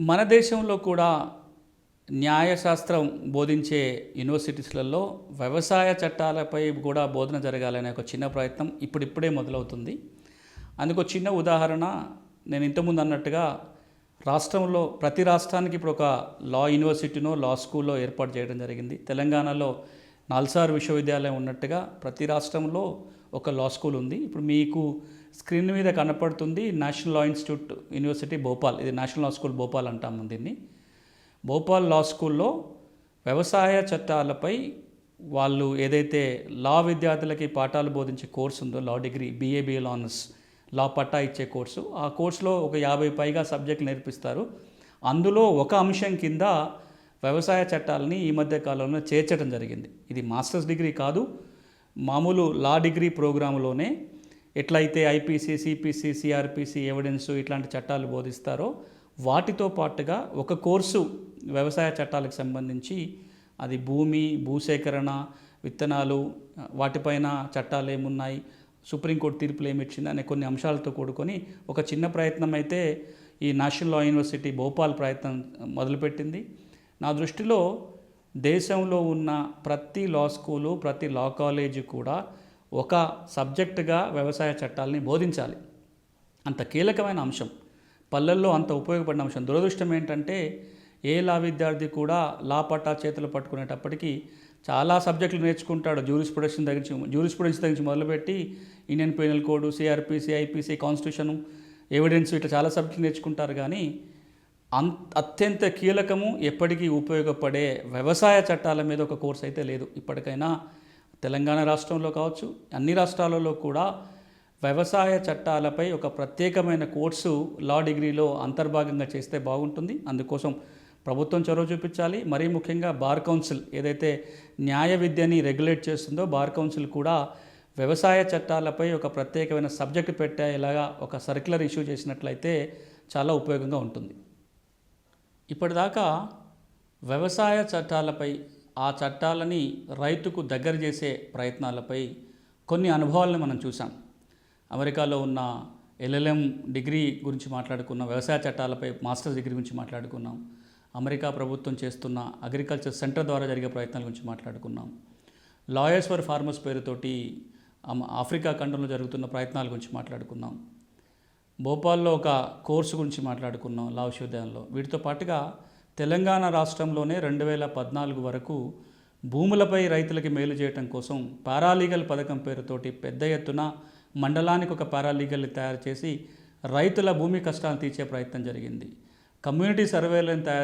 మన దేశంలో కూడా న్యాయశాస్త్రం బోధించే యూనివర్సిటీస్లలో వ్యవసాయ చట్టాలపై కూడా బోధన జరగాలనే ఒక చిన్న ప్రయత్నం ఇప్పుడిప్పుడే మొదలవుతుంది. అందుకు చిన్న ఉదాహరణ, నేను ఇంతకుముందు అన్నట్టుగా రాష్ట్రంలో ప్రతి రాష్ట్రానికి ఇప్పుడు ఒక లా యూనివర్సిటీనో లా స్కూల్లో ఏర్పాటు చేయడం జరిగింది. తెలంగాణలో నాల్సార్ విశ్వవిద్యాలయం ఉన్నట్టుగా ప్రతి రాష్ట్రంలో ఒక లా స్కూల్ ఉంది. ఇప్పుడు మీకు స్క్రీన్ మీద కనపడుతుంది నేషనల్ లా ఇన్స్టిట్యూట్ యూనివర్సిటీ భోపాల్. ఇది నేషనల్ లా స్కూల్ భోపాల్ అంటాము దీన్ని. భోపాల్ లా స్కూల్లో వ్యవసాయ చట్టాలపై వాళ్ళు ఏదైతే లా విద్యార్థులకి పాఠాలు బోధించే కోర్సు ఉందో, లా డిగ్రీ BA ఆనర్స్ లా పట్టా ఇచ్చే కోర్సు, ఆ కోర్సులో ఒక 50 పైగా సబ్జెక్టులు నేర్పిస్తారు. అందులో ఒక అంశం కింద వ్యవసాయ చట్టాలని ఈ మధ్య కాలంలో చేర్చడం జరిగింది. ఇది మాస్టర్స్ డిగ్రీ కాదు, మామూలు లా డిగ్రీ ప్రోగ్రాంలోనే ఎట్లయితే IPC, CPC, CRPC, ఎవిడెన్స్ ఇట్లాంటి చట్టాలు బోధిస్తారో వాటితో పాటుగా ఒక కోర్సు వ్యవసాయ చట్టాలకు సంబంధించి, అది భూమి, భూసేకరణ, విత్తనాలు, వాటిపైన చట్టాలు ఏమున్నాయి, సుప్రీంకోర్టు తీర్పులు ఏమి ఇచ్చింది అనే కొన్ని అంశాలతో కూడుకొని ఒక చిన్న ప్రయత్నం అయితే ఈ నేషనల్ లా యూనివర్సిటీ భోపాల్ ప్రయత్నం మొదలుపెట్టింది. నా దృష్టిలో దేశంలో ఉన్న ప్రతి లా స్కూలు, ప్రతి లా కాలేజీ కూడా ఒక సబ్జెక్టుగా వ్యవసాయ చట్టాలని బోధించాలి. అంత కీలకమైన అంశం, పల్లెల్లో అంత ఉపయోగపడిన అంశం. దురదృష్టం ఏంటంటే ఏ లా విద్యార్థి కూడా లా పట్టా చేతులు పట్టుకునేటప్పటికీ చాలా సబ్జెక్టులు నేర్చుకుంటాడు. జ్యూరిస్ప్రుడెన్స్ దగ్గర మొదలుపెట్టి Indian penal code, CRPC, IPC, constitution, evidence, ఇట్లా చాలా సబ్జెక్టులు నేర్చుకుంటారు. కానీ అత్యంత కీలకము, ఎప్పటికీ ఉపయోగపడే వ్యవసాయ చట్టాల మీద ఒక కోర్స్ అయితే లేదు. ఇప్పటికైనా తెలంగాణ రాష్ట్రంలో కావచ్చు, అన్ని రాష్ట్రాలలో కూడా వ్యవసాయ చట్టాలపై ఒక ప్రత్యేకమైన కోర్సు లా డిగ్రీలో అంతర్భాగంగా చేస్తే బాగుంటుంది. అందుకోసం ప్రభుత్వం చొరవ చూపించాలి. మరీ ముఖ్యంగా బార్ కౌన్సిల్ ఏదైతే న్యాయ విద్యని రెగ్యులేట్ చేస్తుందో, బార్ కౌన్సిల్ కూడా వ్యవసాయ చట్టాలపై ఒక ప్రత్యేకమైన సబ్జెక్టు పెట్టేలాగా ఒక సర్క్యులర్ ఇష్యూ చేసినట్లయితే చాలా ఉపయోగంగా ఉంటుంది. ఇప్పటిదాకా వ్యవసాయ చట్టాలపై, ఆ చట్టాలని రైతుకు దగ్గర చేసే ప్రయత్నాలపై కొన్ని అనుభవాలను మనం చూసాం. అమెరికాలో ఉన్న LLM డిగ్రీ గురించి మాట్లాడుకున్నాం, వ్యవసాయ చట్టాలపై మాస్టర్స్ డిగ్రీ గురించి మాట్లాడుకున్నాం, అమెరికా ప్రభుత్వం చేస్తున్న అగ్రికల్చర్ సెంటర్ ద్వారా జరిగే ప్రయత్నాల గురించి మాట్లాడుకున్నాం, లాయర్స్ ఫర్ ఫార్మర్స్ పేరుతోటి ఆఫ్రికా ఖండంలో జరుగుతున్న ప్రయత్నాల గురించి మాట్లాడుకున్నాం, భోపాల్లో ఒక కోర్సు గురించి మాట్లాడుకున్నాం లా విశ్వవిద్యాలయంలో. వీటితో పాటుగా తెలంగాణ రాష్ట్రంలోనే 2014 వరకు భూములపై రైతులకి మేలు చేయడం కోసం పారాలీగల్ పథకం పేరుతోటి పెద్ద ఎత్తున మండలానికి ఒక పారాలీగల్ని తయారు చేసి రైతుల భూమి కష్టాలను తీర్చే ప్రయత్నం జరిగింది. కమ్యూనిటీ సర్వేలను తయారు